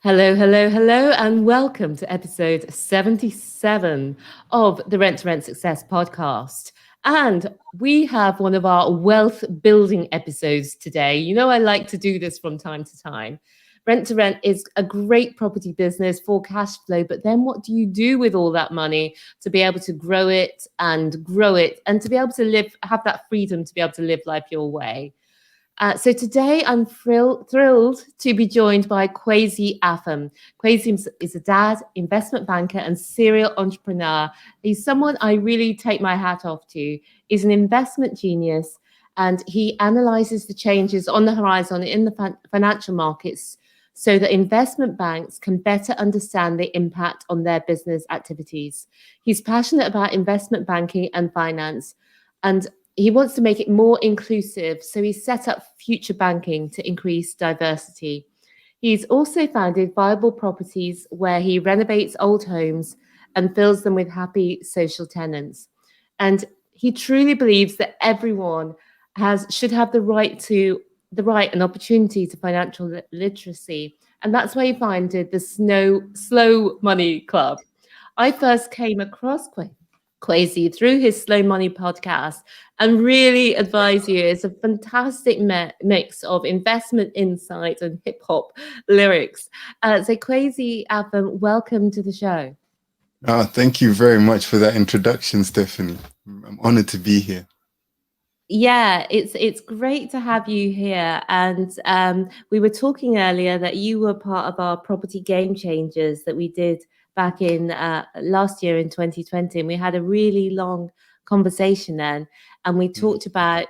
Hello, hello, hello, and welcome to episode 77 of the Rent to Rent Success podcast. And we have one of our wealth building episodes today. You know, I like to do this from time to time. Rent to Rent is a great property business for cash flow, but then what do you do with all that money to be able to grow it and to be able to have that freedom to be able to live life your way? So today I'm thrilled to be joined by Kwasi Affum. Kwasi is a dad, investment banker, and serial entrepreneur. He's someone I really take my hat off to. He's an investment genius, and he analyzes the changes on the horizon in the financial markets so that investment banks can better understand the impact on their business activities. He's passionate about investment banking and finance, and he wants to make it more inclusive, so he set up Future Banking to increase diversity. He's also founded Viable Properties, where he renovates old homes and fills them with happy social tenants. And he truly believes that everyone should have the right and opportunity to financial literacy. And that's why he founded the Slow Money Club. I first came across Kwasi through his Slow Money podcast and really advise you. It's a fantastic mix of investment insight and hip hop lyrics. So Kwasi Affum, welcome to the show. Thank you very much for that introduction, Stephanie. I'm honored to be here. Yeah, it's great to have you here. And we were talking earlier that you were part of our property game changers that we did back in last year in 2020, and we had a really long conversation then, and we talked about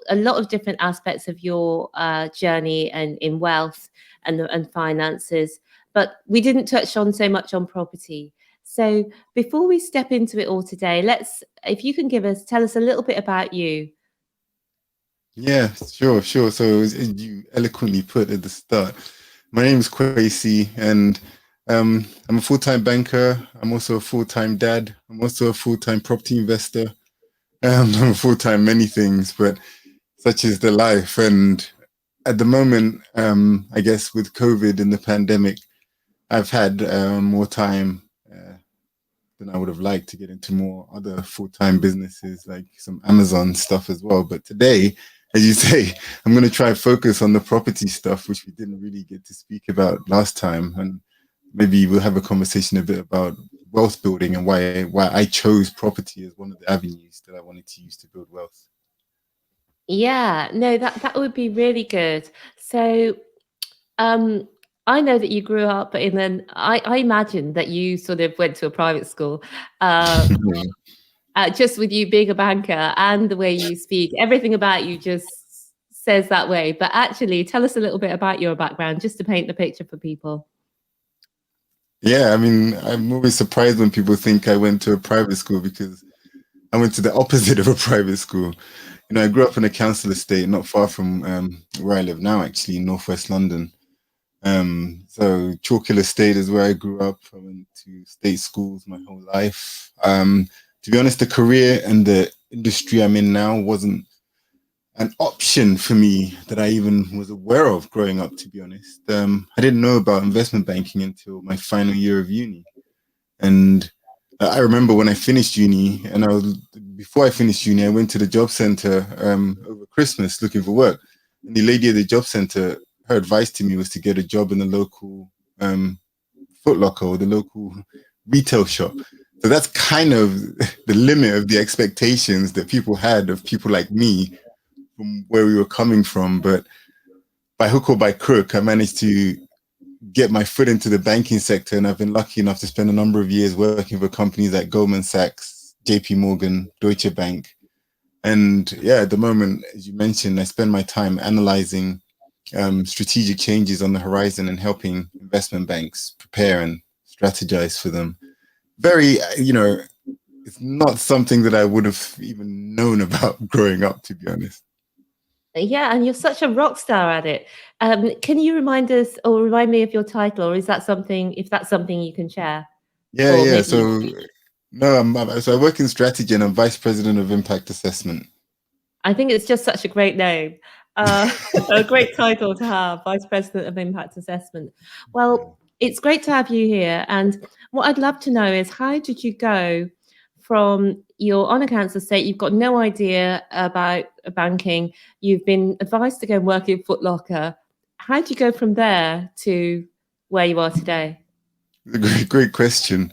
a lot of different aspects of your journey and in wealth and finances, but we didn't touch on so much on property. So before we step into it all today, if you can tell us a little bit about you. Yeah, sure. So as you eloquently put at the start, my name is Kwasi, and I'm a full-time banker. I'm also a full-time dad. I'm also a full-time property investor. I'm a full-time many things, but such is the life. And at the moment, I guess with COVID and the pandemic, I've had more time than I would have liked to get into more other full-time businesses, like some Amazon stuff as well. But today, as you say, I'm going to try and focus on the property stuff, which we didn't really get to speak about last time. And maybe we'll have a conversation a bit about wealth building and why I chose property as one of the avenues that I wanted to use to build wealth. Yeah, no, that would be really good. So, I know that you grew up I imagine that you sort of went to a private school. Just with you being a banker and the way you speak, everything about you just says that way. But actually, tell us a little bit about your background, just to paint the picture for people. Yeah, I mean, I'm always surprised when people think I went to a private school because I went to the opposite of a private school. You know, I grew up in a council estate not far from where I live now, actually, in Northwest London. So Chalk Hill Estate is where I grew up. I went to state schools my whole life. To be honest, the career and the industry I'm in now wasn't an option for me that I even was aware of growing up, to be honest. I didn't know about investment banking until my final year of uni. And I remember when I finished uni, and before I finished uni, I went to the job center over Christmas looking for work. And the lady at the job center, her advice to me was to get a job in the local Foot Locker or the local retail shop. So that's kind of the limit of the expectations that people had of people like me from where we were coming from. But by hook or by crook, I managed to get my foot into the banking sector, and I've been lucky enough to spend a number of years working for companies like Goldman Sachs, JP Morgan, Deutsche Bank. And yeah, at the moment, as you mentioned, I spend my time analyzing strategic changes on the horizon and helping investment banks prepare and strategize for them. Very, it's not something that I would have even known about growing up, to be honest. Yeah, and you're such a rock star at it. Can you remind us or remind me of your title, or if that's something you can share? Yeah. So I work in strategy and I'm vice president of impact assessment. I think it's just such a great name. A great title to have, vice president of impact assessment. Well, It's great to have you here. And what I'd love to know is, how did you go from you're on a council estate, you've got no idea about banking, you've been advised to go and work in Foot Locker. How did you go from there to where you are today? A great question.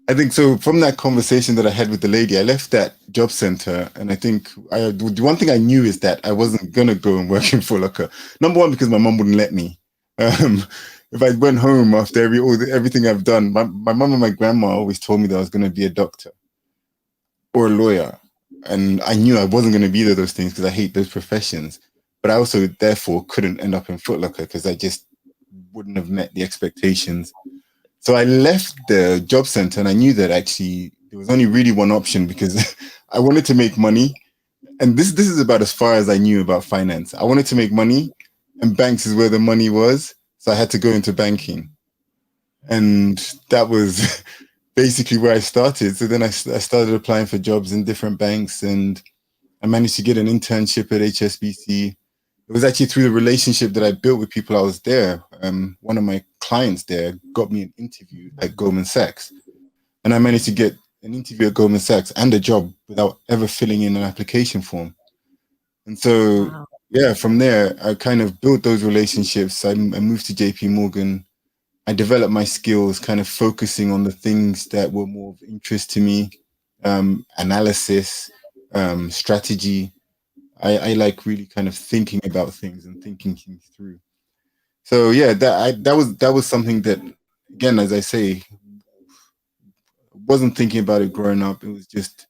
I think so. From that conversation that I had with the lady, I left that job center, and I think the one thing I knew is that I wasn't gonna go and work in Foot Locker. Number one, because my mom wouldn't let me. Um, if I went home after everything I've done, my mom and my grandma always told me that I was gonna be a doctor or a lawyer, and I knew I wasn't gonna be those things because I hate those professions. But I also therefore couldn't end up in Foot Locker because I just wouldn't have met the expectations. So I left the job center, and I knew that actually there was only really one option because I wanted to make money. And this is about as far as I knew about finance. I wanted to make money, and banks is where the money was. So I had to go into banking. And that was basically where I started. So then I started applying for jobs in different banks, and I managed to get an internship at HSBC. It was actually through the relationship that I built with people I was there. One of my clients there got me an interview at Goldman Sachs, and I managed to get an interview at Goldman Sachs and a job without ever filling in an application form. And so, Wow. yeah, from there, I kind of built those relationships. I moved to JP Morgan. I developed my skills, kind of focusing on the things that were more of interest to me, analysis, strategy. I like really kind of thinking about things and thinking things through. So yeah, that was something that, again, as I say, wasn't thinking about it growing up. It was just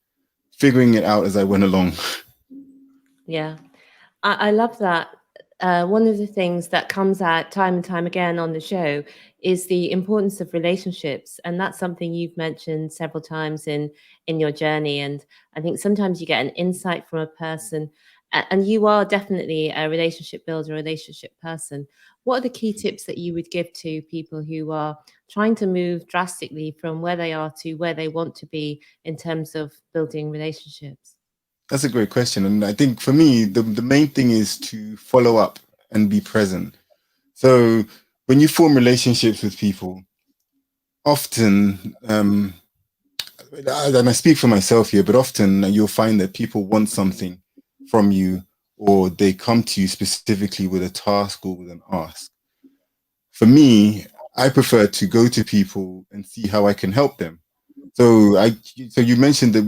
figuring it out as I went along. Yeah. I love that. One of the things that comes out time and time again on the show is the importance of relationships, and that's something you've mentioned several times in your journey. And I think sometimes you get an insight from a person, and you are definitely a relationship builder, a relationship person. What are the key tips that you would give to people who are trying to move drastically from where they are to where they want to be in terms of building relationships? That's a great question, and I think for me, the main thing is to follow up and be present. So when you form relationships with people, often, and I speak for myself here, but often you'll find that people want something from you, or they come to you specifically with a task or with an ask. For me, I prefer to go to people and see how I can help them. So you mentioned that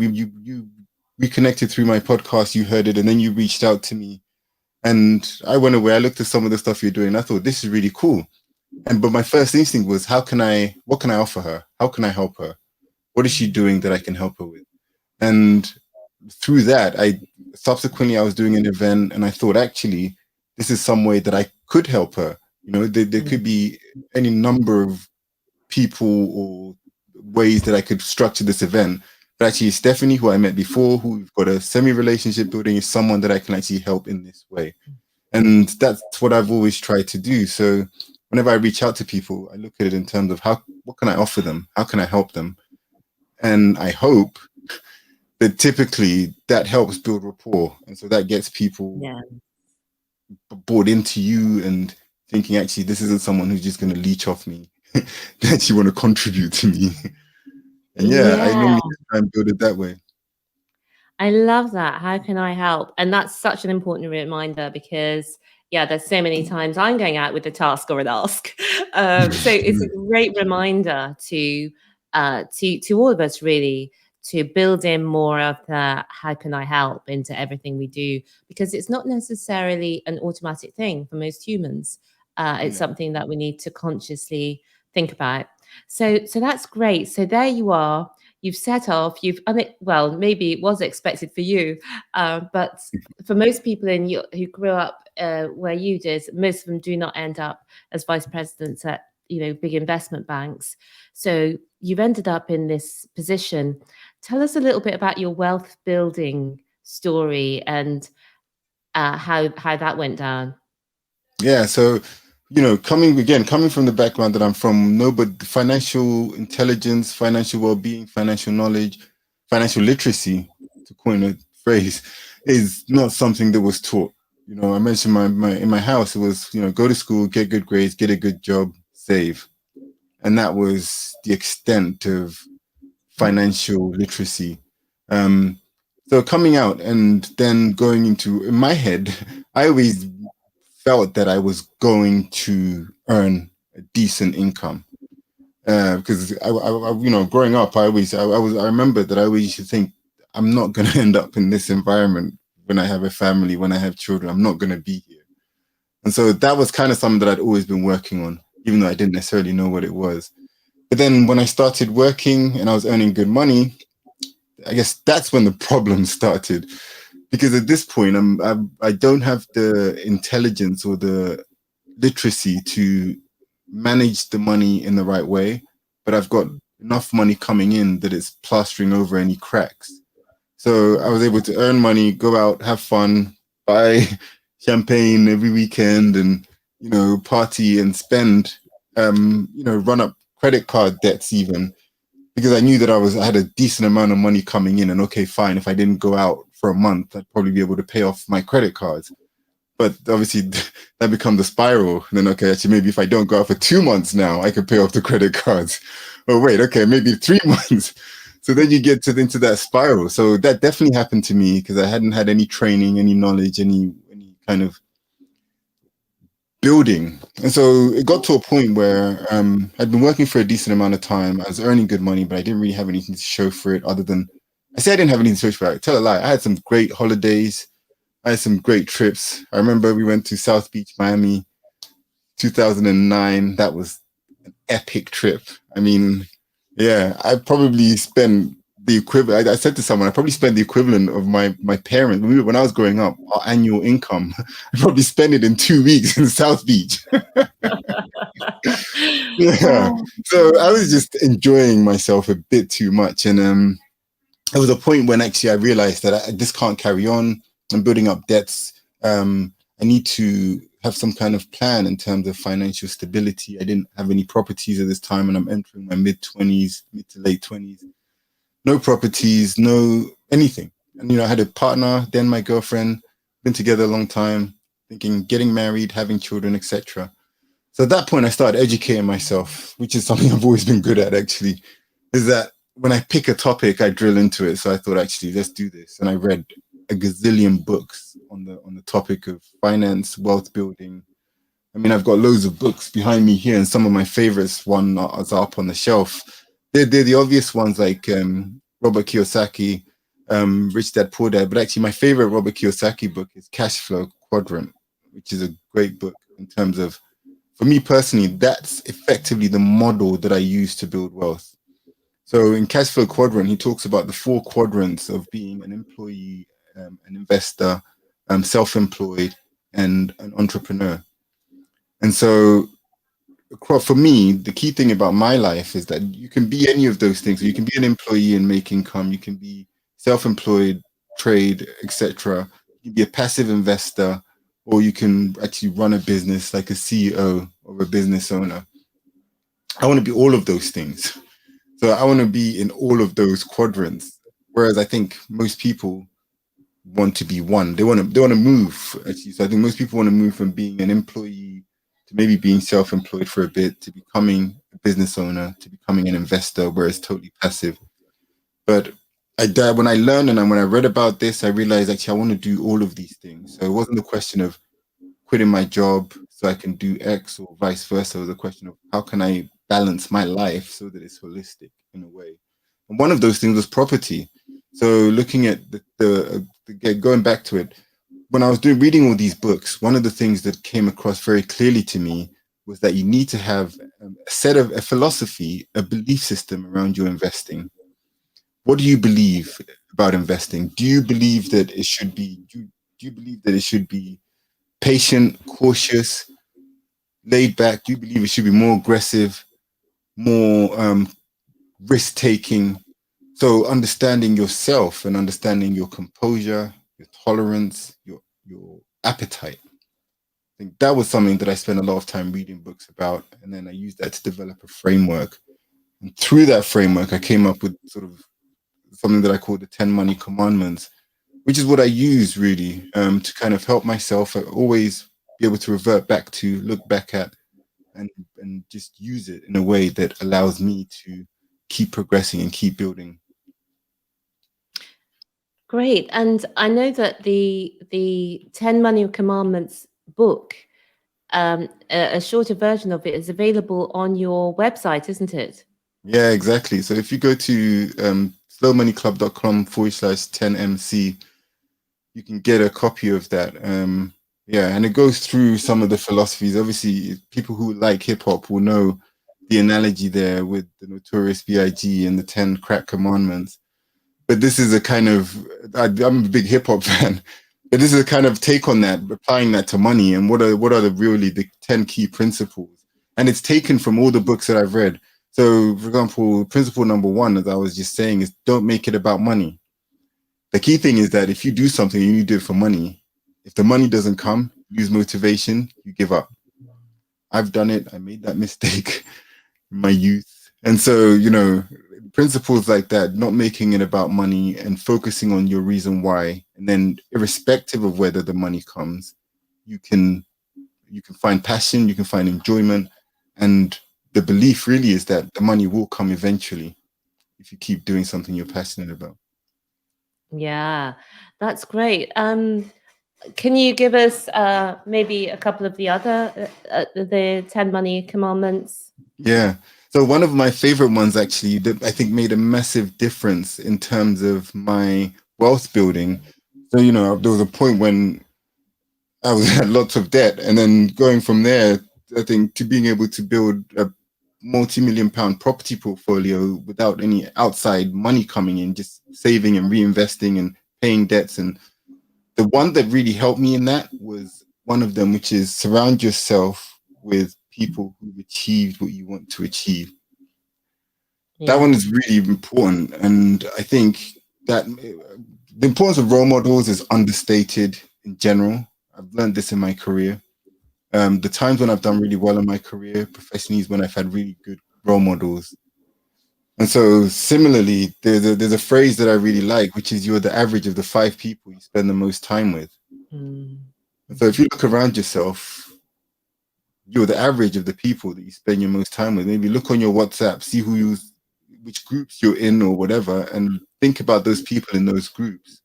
we connected through my podcast. You heard it, and then you reached out to me, and I went away. I looked at some of the stuff you're doing. And I thought this is really cool. But my first instinct was, what can I offer her? How can I help her? What is she doing that I can help her with? And through that, I was doing an event, and I thought, actually, this is some way that I could help her. There could be any number of people or ways that I could structure this event. But actually, Stephanie, who I met before, who we've got a semi-relationship building, is someone that I can actually help in this way. And that's what I've always tried to do. So whenever I reach out to people, I look at it in terms of what can I offer them? How can I help them? And I hope that typically that helps build rapport. And so that gets people Yeah. bought into you and thinking, actually, this isn't someone who's just going to leech off me. They actually want to contribute to me. And yeah, I Yeah. normally try and build it that way. I love that. How can I help? And that's such an important reminder because, yeah, there's so many times I'm going out with a task or an ask. So it's a great reminder to all of us really to build in more of the how can I help into everything we do, because it's not necessarily an automatic thing for most humans. It's Yeah. something that we need to consciously think about. So that's great. So there you are, you've set off, well, maybe it was expected for you, but for most people who grew up where you did, most of them do not end up as vice presidents at big investment banks. So you've ended up in this position. Tell us a little bit about your wealth building story and how that went down. Yeah. So, coming from the background that I'm from, no, but financial intelligence, financial well-being, financial knowledge, financial literacy, to coin a phrase, is not something that was taught. I mentioned in my house, it was, go to school, get good grades, get a good job, save. and that was the extent of financial literacy. Um, so coming out and then going into, in my head, I always felt that I was going to earn a decent income. Because you know, growing up, I remember that I always used to think, I'm not going to end up in this environment when I have a family, when I have children. I'm not going to be here. And so that was kind of something that I'd always been working on, even though I didn't necessarily know what it was. But then when I started working and I was earning good money, I guess that's when the problem started. Because at this point, I don't have the intelligence or the literacy to manage the money in the right way, but I've got enough money coming in that it's plastering over any cracks. So I was able to earn money, go out, have fun, buy champagne every weekend, and you know, party and spend, you know, run up credit card debts even, because I knew that I had a decent amount of money coming in, and okay, fine, if I didn't go out for a month, I'd probably be able to pay off my credit cards. But obviously that becomes a spiral. And then, okay, actually, maybe if I don't go out for 2 months now, I could pay off the credit cards. Oh, wait, okay, maybe 3 months. So then you get into that spiral. So that definitely happened to me because I hadn't had any training, any knowledge, any kind of building. And so it got to a point where I'd been working for a decent amount of time. I was earning good money, but I didn't really have anything to show for it other than, I say I didn't have anything to show for it. I tell a lie. I had some great holidays. I had some great trips. I remember we went to South Beach, Miami, 2009. That was an epic trip. I mean, yeah, I probably spent the equivalent. I said to someone, I probably spent the equivalent of my parents when I was growing up. Our annual income, I probably spent it in 2 weeks in South Beach. Yeah, so I was just enjoying myself a bit too much, and there was a point when actually I realized that I just can't carry on. I'm building up debts. I need to have some kind of plan in terms of financial stability. I didn't have any properties at this time, and I'm entering my mid to late 20s. No properties, no anything. And you know, I had a partner, then my girlfriend, been together a long time, thinking getting married, having children, etc. So at that point, I started educating myself, which is something I've always been good at, actually, is that when I pick a topic, I drill into it. So I thought, actually, let's do this. And I read a gazillion books on the topic of finance, wealth building. I mean, I've got loads of books behind me here, and some of my favorites one are up on the shelf. They're the obvious ones like Robert Kiyosaki, Rich Dad Poor Dad. But actually, my favorite Robert Kiyosaki book is Cash Flow Quadrant, which is a great book in terms of, for me personally, that's effectively the model that I use to build wealth. So in Cash Flow Quadrant, he talks about the 4 quadrants of being an employee, an investor, self-employed, and an entrepreneur. And so for me, the key thing about my life is that you can be any of those things. So you can be an employee and make income. You can be self-employed, trade, etc. You can be a passive investor, or you can actually run a business like a CEO or a business owner. I want to be all of those things. So I want to be in all of those quadrants. Whereas I think most people want to be one. They want to move, actually. So I think most people want to move from being an employee to maybe being self-employed for a bit, to becoming a business owner, to becoming an investor, where it's totally passive. But when I learned and when I read about this, I realized actually I want to do all of these things. So it wasn't a question of quitting my job so I can do X or vice versa. It was a question of how can I balance my life so that it's holistic in a way. And one of those things was property. So looking at going back to it, when I was reading all these books, one of the things that came across very clearly to me was that you need to have a philosophy, a belief system around your investing. What do you believe about investing? Do you believe that it should be? Do you believe that it should be patient, cautious, laid back? Do you believe it should be more aggressive, more risk taking? So understanding yourself and understanding your composure, your tolerance, your appetite. I think that was something that I spent a lot of time reading books about, and then I used that to develop a framework. And through that framework, I came up with sort of something that I call the 10 Money Commandments, which is what I use really to kind of help myself always be able to look back at, and just use it in a way that allows me to keep progressing and keep building. Great. And I know that the 10 Money Commandments book, a shorter version of it is available on your website, isn't it? Yeah, exactly. So if you go to slowmoneyclub.com/10MC, you can get a copy of that. Yeah, and it goes through some of the philosophies. Obviously, people who like hip hop will know the analogy there with the Notorious B.I.G. and the 10 Crack Commandments. But this is a kind of, I'm a big hip hop fan, but this is a kind of take on that, applying that to money and what are the really the 10 key principles. And it's taken from all the books that I've read. So, for example, principle number one, as I was just saying, is don't make it about money. The key thing is that if you do something and you do it for money, if the money doesn't come, you lose motivation, you give up. I've done it. I made that mistake in my youth. And so, principles like that, not making it about money and focusing on your reason why, and then irrespective of whether the money comes, you can find passion, you can find enjoyment, and the belief really is that the money will come eventually if you keep doing something you're passionate about. Yeah, that's great. Can you give us maybe a couple of the other the 10 Money Commandments? Yeah. So one of my favorite ones actually that I think made a massive difference in terms of my wealth building. So, there was a point when I was had lots of debt, and then going from there, I think, to being able to build a multi-million-pound property portfolio without any outside money coming in, just saving and reinvesting and paying debts. And the one that really helped me in that was one of them, which is surround yourself with people who've achieved what you want to achieve. That Yeah. one is really important. And I think that the importance of role models is understated in general. I've learned this in my career. The times when I've done really well in my career professionally is when I've had really good role models. And so similarly, there's a phrase that I really like, which is you're the average of the 5 people you spend the most time with. Mm. And so if you look around yourself, you're the average of the people that you spend your most time with. Maybe look on your WhatsApp, see which groups you're in or whatever, and think about those people in those groups.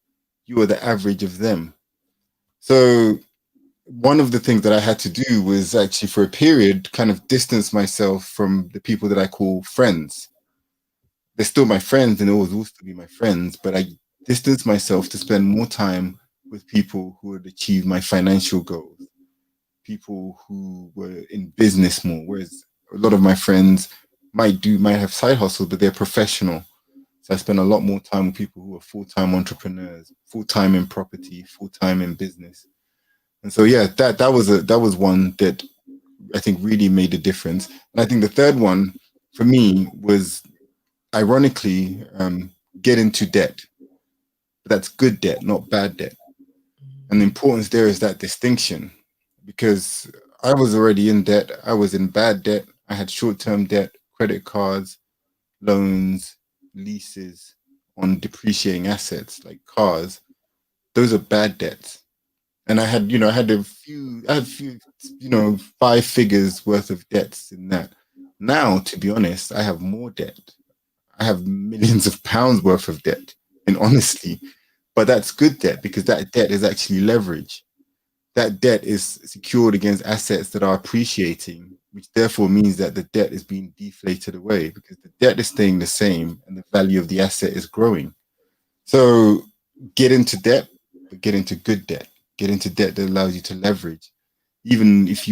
You are the average of them. So one of the things that I had to do was actually for a period kind of distance myself from the people that I call friends. They're still my friends and they always will still be my friends, but I distanced myself to spend more time with people who had achieved my financial goals, people who were in business more, whereas a lot of my friends might have side hustles, but they're professional. So I spend a lot more time with people who are full-time entrepreneurs, full-time in property, full-time in business. And so yeah, that was one that I think really made a difference. And I think the third one for me was ironically get into debt. But that's good debt, not bad debt. And the importance there is that distinction because I was already in debt. I was in bad debt. I had short-term debt, credit cards, loans, leases on depreciating assets like cars. Those are bad debts. And I had a few, 5 figures worth of debts in that. Now, to be honest, I have more debt. I have millions of pounds worth of debt, and honestly, but that's good debt because that debt is actually leverage. That debt is secured against assets that are appreciating, which therefore means that the debt is being deflated away because the debt is staying the same and the value of the asset is growing. So get into debt, but get into good debt. Get into debt that allows you to leverage. Even if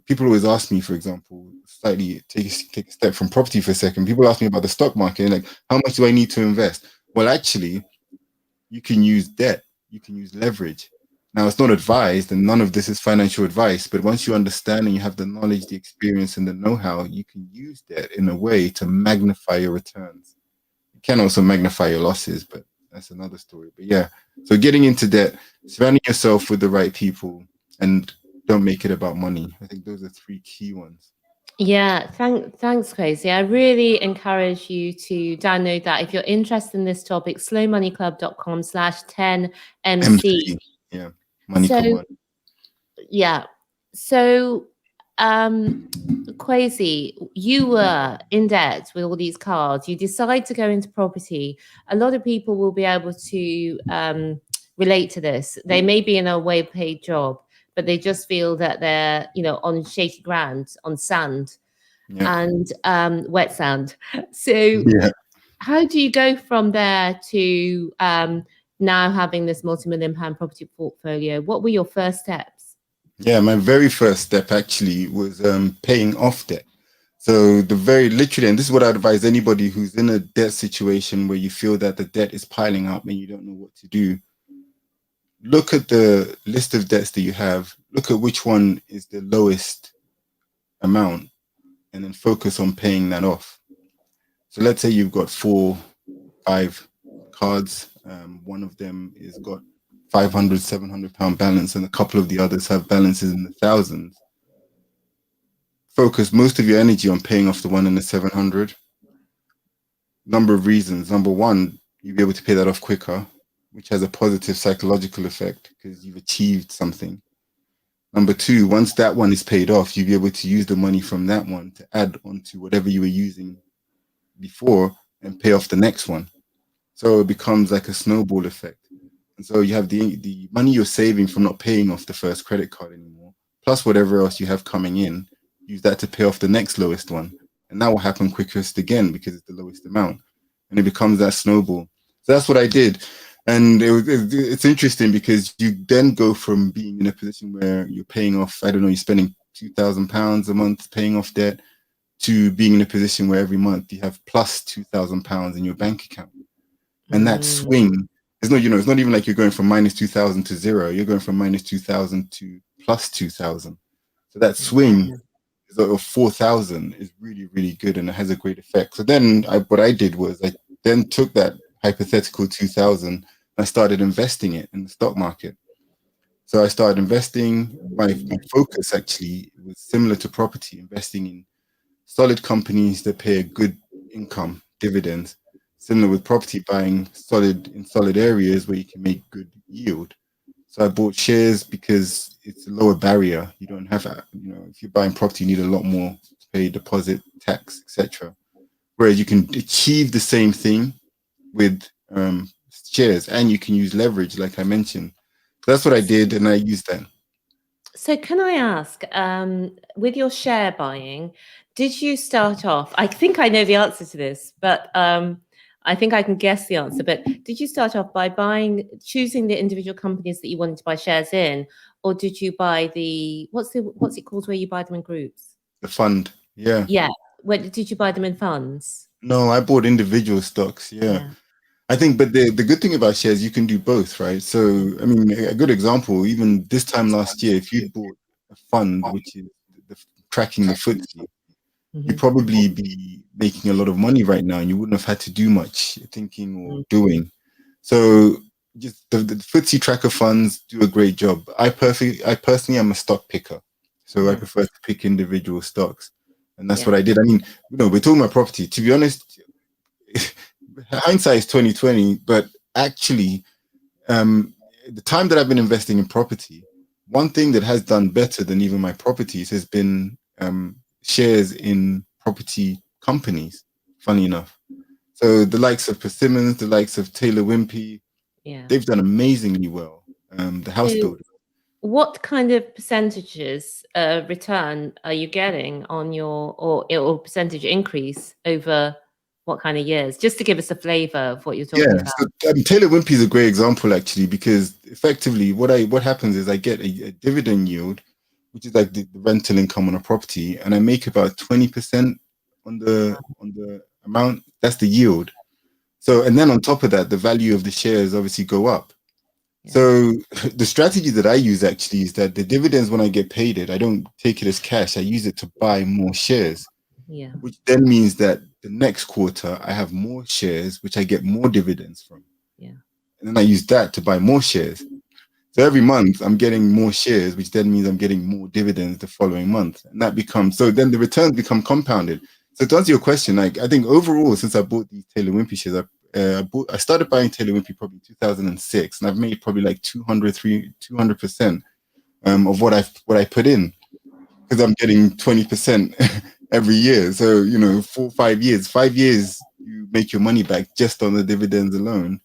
people always ask me, for example, slightly take a step from property for a second. People ask me about the stock market, like, how much do I need to invest? Well, actually, you can use debt, you can use leverage. Now, it's not advised, and none of this is financial advice, but once you understand and you have the knowledge, the experience, and the know how, you can use debt in a way to magnify your returns. It can also magnify your losses, but that's another story. But yeah, so getting into debt, surrounding yourself with the right people, and don't make it about money. I think those are 3 key ones. Yeah, thanks, Kwasi. I really encourage you to download that if you're interested in this topic, slowmoneyclub.com/10MC. MC, yeah, money So, command. yeah. So Kwasi, you were in debt with all these cards. You decide to go into property. A lot of people will be able to relate to this. They may be in a well-paid job, but they just feel that they're, on shaky ground, on sand Yeah. and wet sand. So, Yeah. how do you go from there to now having this multi-million-pound property portfolio? What were your first steps? Yeah, my very first step actually was paying off debt. So the very literally, and this is what I advise anybody who's in a debt situation where you feel that the debt is piling up and you don't know what to do. Look at the list of debts that you have. Look at which one is the lowest amount, and then focus on paying that off. So let's say you've got 5 cards. One of them is got 500, 700 pound balance, and a couple of the others have balances in the thousands. Focus most of your energy on paying off the one in the 700. Number of reasons. Number one, you'll be able to pay that off quicker, which has a positive psychological effect because you've achieved something. Number two, once that one is paid off, you'll be able to use the money from that one to add onto whatever you were using before and pay off the next one. So it becomes like a snowball effect. And so you have the money you're saving from not paying off the first credit card anymore, plus whatever else you have coming in, use that to pay off the next lowest one. And that will happen quickest again because it's the lowest amount. And it becomes that snowball. So that's what I did. And it's interesting because you then go from being in a position where you're paying off, I don't know, you're spending £2,000 a month paying off debt, to being in a position where every month you have plus £2,000 in your bank account. And that swing is not, it's not even like you're going from minus 2,000 to zero. You're going from minus 2,000 to plus 2,000. So that swing of 4,000 is really, really good, and it has a great effect. So then what I did was I then took that hypothetical 2,000 and I started investing it in the stock market. So I started investing. My focus actually was similar to property, investing in solid companies that pay a good income, dividends. Similar with property, buying in solid areas where you can make good yield. So I bought shares because it's a lower barrier. You don't have, if you're buying property, you need a lot more to pay deposit, tax, etc. Whereas you can achieve the same thing with shares, and you can use leverage, like I mentioned. So that's what I did, and I used that. So can I ask, with your share buying, did you start off? I think I know the answer to this, but I think I can guess the answer. But did you start off by choosing the individual companies that you wanted to buy shares in, or did you buy what's it called where you buy them in groups? The fund, yeah. Yeah. Did you buy them in funds? No, I bought individual stocks. Yeah. I think, but the good thing about shares, you can do both, right? So, I mean, a good example, even this time last year, if you bought a fund, which is tracking the FTSE, you'd probably be making a lot of money right now, and you wouldn't have had to do much thinking or doing. So just the FTSE tracker funds do a great job. I personally am a stock picker. So I prefer to pick individual stocks. And that's what I did. I mean, we're talking about property. To be honest, hindsight is 2020, but actually, the time that I've been investing in property, one thing that has done better than even my properties has been shares in property companies, funny enough. So the likes of Persimmons, the likes of Taylor Wimpey, they've done amazingly well. The house builders. What kind of percentages return are you getting on or percentage increase over what kind of years? Just to give us a flavor of what you're talking about. So, Taylor Wimpey is a great example actually, because effectively what happens is I get a dividend yield, which is like the rental income on a property, and I make about 20% on the amount. That's the yield. So, and then on top of that, the value of the shares obviously go up. So the strategy that I use actually is that the dividends, when I get paid it, I don't take it as cash. I use it to buy more shares, which then means that the next quarter I have more shares, which I get more dividends from. And then I use that to buy more shares. So every month I'm getting more shares, which then means I'm getting more dividends the following month. And that becomes, so then the returns become compounded. So to answer your question, like I think overall, since I bought these Taylor Wimpey shares, I started buying Taylor Wimpey probably in 2006, and I've made probably like 200% of what I put in. because I'm getting 20% every year. So, 4, 5 years, 5 years, you make your money back just on the dividends alone.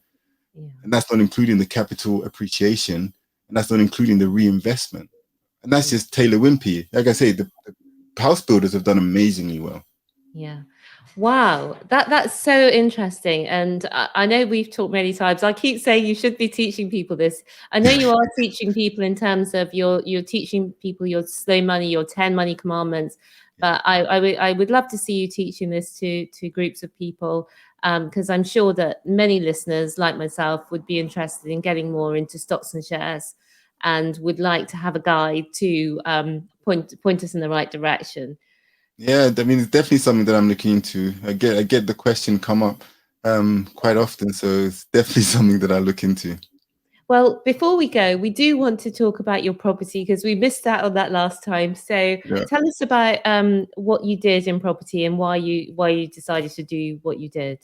Yeah. And that's not including the capital appreciation. And that's not including the reinvestment. And that's just Taylor Wimpey. Like I say, the house builders have done amazingly well. Yeah. Wow, that's so interesting. And I know we've talked many times. I keep saying you should be teaching people this. I know you are teaching people in terms of you're teaching people your slow money, your 10 money commandments. But I would love to see you teaching this to groups of people, because I'm sure that many listeners like myself would be interested in getting more into stocks and shares and would like to have a guide to point us in the right direction. Yeah, I mean, it's definitely something that I'm looking into. I get the question come up quite often, so it's definitely something that I look into. Well, before we go, we do want to talk about your property because we missed out on that last time. So Yeah. tell us about what you did in property and why you decided to do what you did.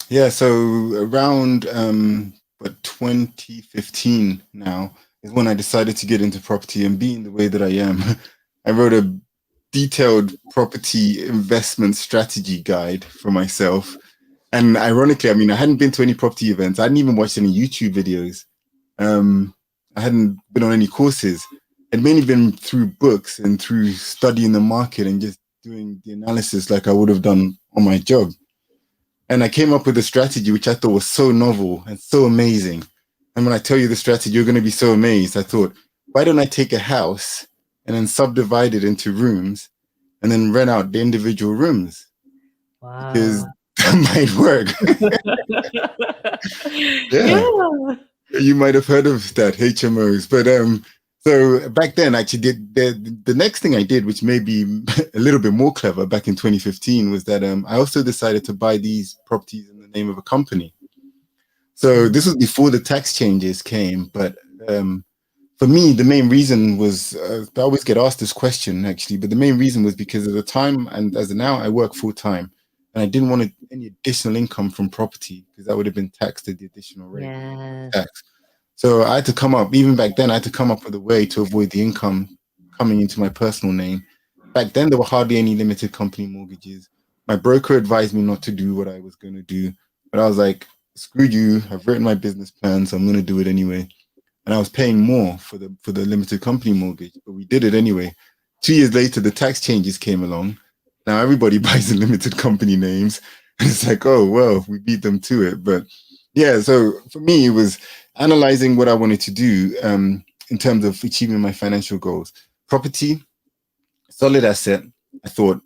Yeah, so around 2015 now is when I decided to get into property, and being the way that I am, I wrote a detailed property investment strategy guide for myself. And ironically, I mean, I hadn't been to any property events. I hadn't even watched any YouTube videos. I hadn't been on any courses. I'd mainly been through books and through studying the market and just doing the analysis like I would have done on my job. And I came up with a strategy which I thought was so novel and so amazing. And when I tell you the strategy, you're going to be so amazed. I thought, why don't I take a house and then subdivide it into rooms and then rent out the individual rooms? Because Wow. that might work. Yeah. Yeah. You might have heard of that, HMOs. But so back then, actually, the next thing I did, which may be a little bit more clever, back in 2015, was that I also decided to buy these properties in the name of a company. So this was before the tax changes came. But for me, the main reason was I always get asked this question, actually, but the main reason was because at the time and as of now, I work full time. And I didn't want any additional income from property because that would have been taxed at the additional rate Yes. tax. So I had to come up, even back then, I had to come up with a way to avoid the income coming into my personal name. Back then, there were hardly any limited company mortgages. My broker advised me not to do what I was going to do. But I was like, screw you. I've written my business plan, so I'm going to do it anyway. And I was paying more for the limited company mortgage, but we did it anyway. 2 years later, the tax changes came along. Now everybody buys in limited company names. And it's like, oh, well, we beat them to it. But yeah, so for me, it was analyzing what I wanted to do in terms of achieving my financial goals. Property, solid asset. I thought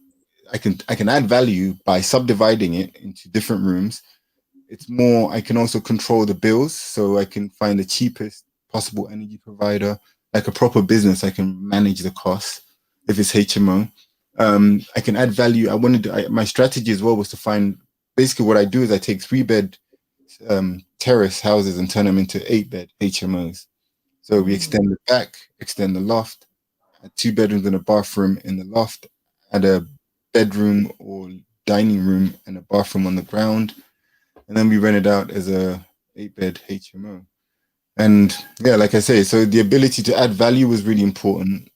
I can add value by subdividing it into different rooms. It's more, I can also control the bills, so I can find the cheapest possible energy provider. Like a proper business, I can manage the costs if it's HMO. I can add value. My strategy as well was to find, basically what I do is I take 3-bed terrace houses and turn them into 8-bed HMOs. So we extend the back, extend the loft, add 2 bedrooms and a bathroom in the loft, add a bedroom or dining room and a bathroom on the ground, and then we rent it out as a 8-bed HMO. And yeah, like I say, so the ability to add value was really important.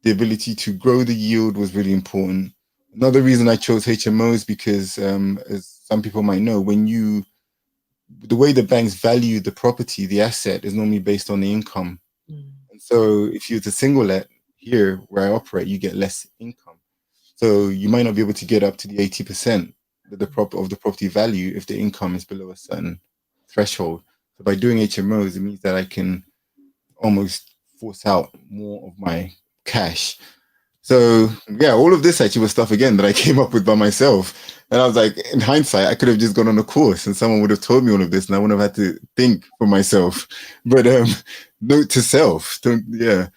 The ability to grow the yield was really important. Another reason I chose HMOs because, as some people might know, the way the banks value the property, the asset is normally based on the income. And so if you're a single let here where I operate, you get less income. So you might not be able to get up to the 80% of the property value if the income is below a certain threshold. So by doing HMOs, it means that I can almost force out more of my cash. So yeah, all of this actually was stuff again that I came up with by myself. And I was like, in hindsight, I could have just gone on a course and someone would have told me all of this and I wouldn't have had to think for myself. But note to self, yeah.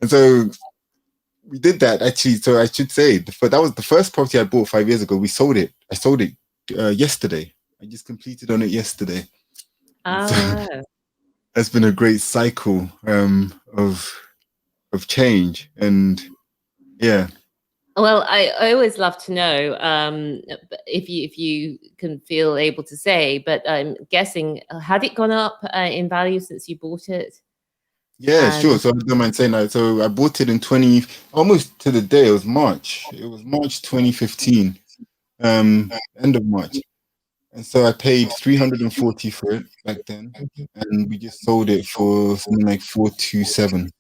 And so we did that actually. So I should say, that was the first property I bought 5 years ago. We sold it. I sold it yesterday. I just completed on it yesterday. Oh, So wow. that's been a great cycle of change. And yeah. Well, I always love to know if you can feel able to say, but I'm guessing, had it gone up in value since you bought it? Yeah, sure. And So I don't mind saying that. So I bought it in 20, almost to the day. It was March. It was March 2015, end of March. And so I paid 340 for it back then, and we just sold it for something like 427.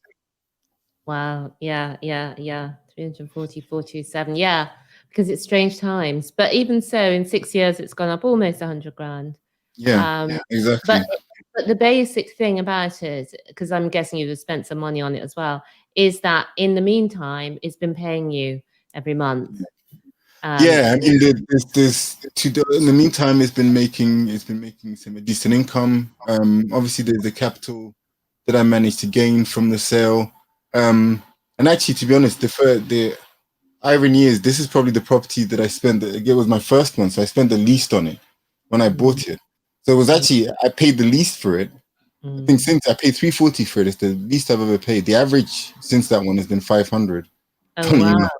wow, yeah, yeah, yeah, 340, 427, yeah, because it's strange times. But even so, in 6 years, it's gone up almost 100 grand. Yeah, Um, but exactly. but the basic thing about it, because I'm guessing you've spent some money on it as well, is that in the meantime, it's been paying you every month. Yeah, I It, mean, in the meantime, it's been making some decent income. Obviously, there's the capital that I managed to gain from the sale. And actually, to be honest, the irony is this is probably the property that I spent. It was my first one, so I spent the least on it when I mm, bought it. So it was mm, actually I paid the least for it. I think mm. since I paid 340 for it, it's the least I've ever paid. The average since that one has been 500. Oh, Funny wow. enough.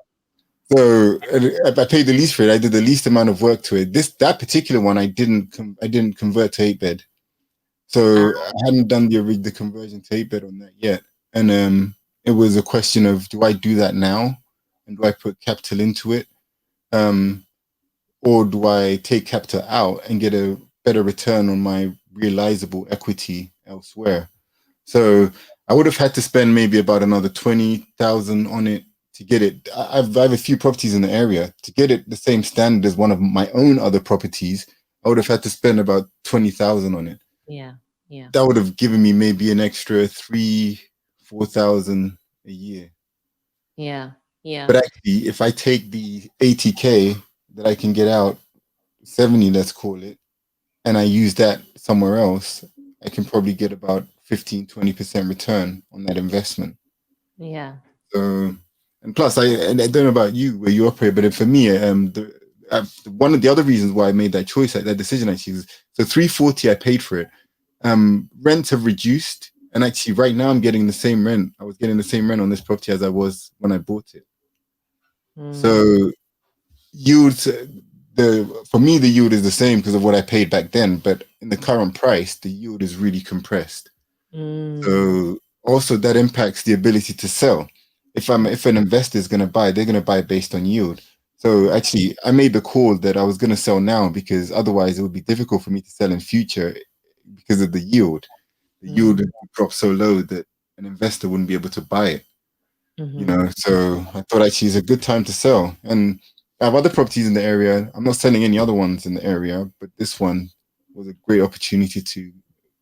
So I paid the least for it. I did the least amount of work to it. That particular one I didn't convert to 8 bed. Ah, So I hadn't done the conversion to 8 bed on that yet. And it was a question of, do I do that now, and do I put capital into it, um, or do I take capital out and get a better return on my realizable equity elsewhere? So I would have had to spend maybe about another 20,000 on it to get it. I have a few properties in the area. To get it the same standard as one of my own other properties, I would have had to spend about 20,000 on it. yeah, yeah, That would have given me maybe an extra 4,000 a year. yeah, yeah, But actually, if I take the 80K that I can get out, 70, let's call it, and I use that somewhere else, I can probably get about 15-20% return on that investment. yeah. So, and plus, I don't know about you where you operate, but for me, one of the other reasons why I made that choice, that decision actually, is so 340 I paid for it. Rents have reduced, and actually, right now I'm getting the same rent. I was getting the same rent on this property as I was when I bought it. Mm, So yield, the for me the yield is the same because of what I paid back then, but in the current price, the yield is really compressed. mm, So also that impacts the ability to sell. If an investor is going to buy, they're going to buy based on yield. So actually, I made the call that I was going to sell now because otherwise it would be difficult for me to sell in future because of the yield. The yield mm, would drop so low that an investor wouldn't be able to buy it. mhm. So I thought actually it's a good time to sell. And I have other properties in the area. I'm not selling any other ones in the area, but this one was a great opportunity to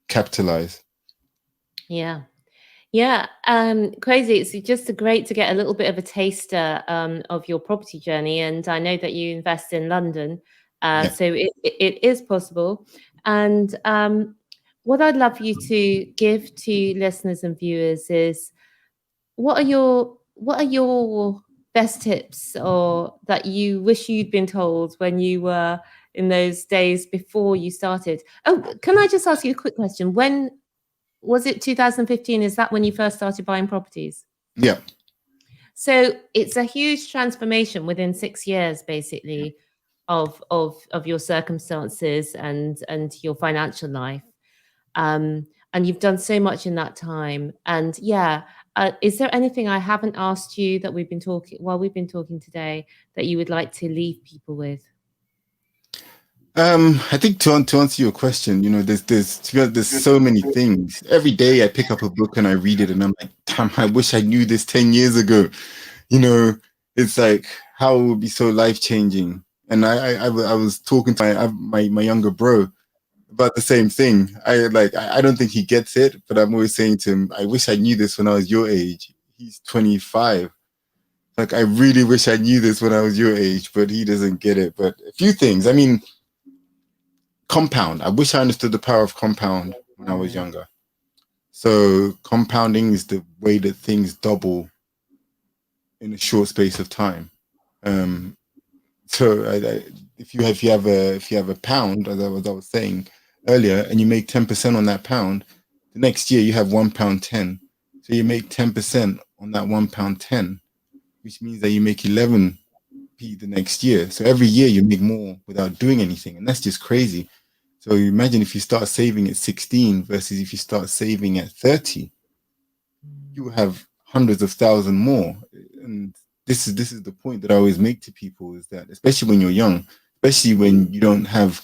capitalize. Yeah. Yeah, crazy. It's just great to get a little bit of a taster of your property journey. And I know that you invest in London, Yeah. so it is possible. And what I'd love you to give to listeners and viewers is what are your best tips or that you wish you'd been told when you were in those days before you started? Oh, can I just ask you a quick question? When was it 2015? Is that when you first started buying properties? Yeah. So it's a huge transformation within 6 years, basically, of your circumstances and your financial life. And you've done so much in that time. And yeah, is there anything I haven't asked you that we've been talking while we've been talking today that you would like to leave people with? I think to answer your question, there's to be honest, there's so many things. Every day I pick up a book and I read it, and I'm like, damn, I wish I knew this 10 years ago. You know, it's like how it would be so life changing. And I was talking to my younger bro about the same thing. I don't think he gets it, but I'm always saying to him, I wish I knew this when I was your age. He's 25. Like I really wish I knew this when I was your age, but he doesn't get it. But a few things. I mean, compound. I wish I understood the power of compound when I was younger. So compounding is the way that things double in a short space of time. Um, so if you have a pound, as I was saying earlier, and you make 10% on that pound, the next year you have £1 10. So you make 10% on that £1 10, which means that you make 11p the next year. So every year you make more without doing anything, and that's just crazy. So you imagine if you start saving at 16 versus if you start saving at 30. you have hundreds of thousands more. And this is the point that I always make to people, is that especially when you're young, especially when you don't have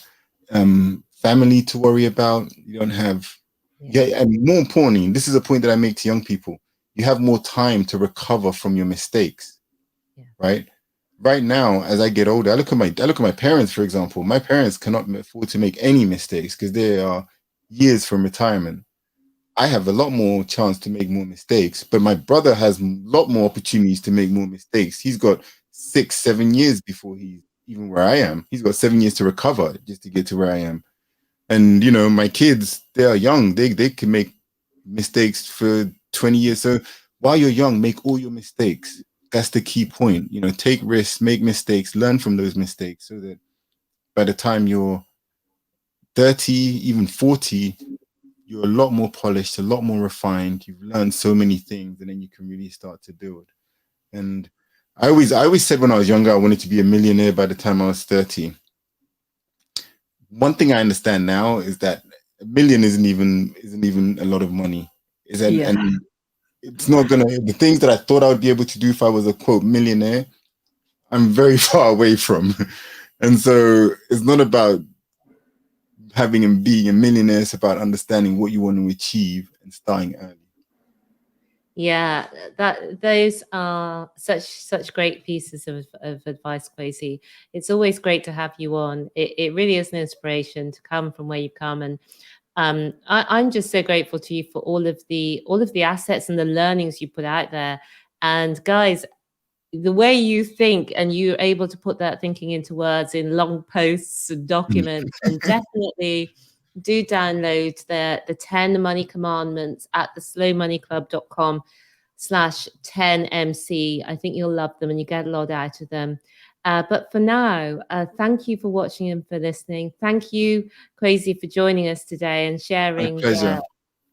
family to worry about, you don't have, Yeah. yeah, and more importantly, this is a point that I make to young people, you have more time to recover from your mistakes, Yeah. right? Right now, as I get older, I look at my parents, for example. My parents cannot afford to make any mistakes because they are years from retirement. I have a lot more chance to make more mistakes, but my brother has a lot more opportunities to make more mistakes. He's got 6, 7 years before he's even where I am. He's got 7 years to recover just to get to where I am. And my kids, they are young. They can make mistakes for 20 years. So while you're young, make all your mistakes. That's the key point. Take risks, make mistakes, learn from those mistakes, so that by the time you're 30, even 40, you're a lot more polished, a lot more refined. You've learned so many things, and then you can really start to build. And I always said when I was younger, I wanted to be a millionaire by the time I was 30. One thing I understand now is that a million isn't even a lot of money. Is that Yeah. and it's not gonna the things that I thought I would be able to do if I was a quote millionaire, I'm very far away from. And so it's not about having and being a millionaire, it's about understanding what you want to achieve and starting early. Yeah, those are such great pieces of advice, Kwasi. It's always great to have you on. It really is an inspiration to come from where you come, and I'm just so grateful to you for all of the assets and the learnings you put out there. And guys, the way you think and you're able to put that thinking into words in long posts and documents, and definitely do download the 10 money commandments at the slowmoneyclub.com/10mc. I think you'll love them and you get a lot out of them. But for now, thank you for watching and for listening. Thank you, Kwasi, for joining us today and My sharing pleasure.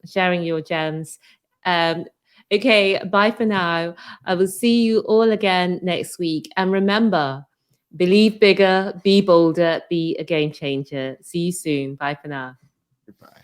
sharing your gems. Um, okay, bye for now. I will see you all again next week. And remember, believe bigger, be bolder, be a game changer. See you soon. Bye for now. Goodbye.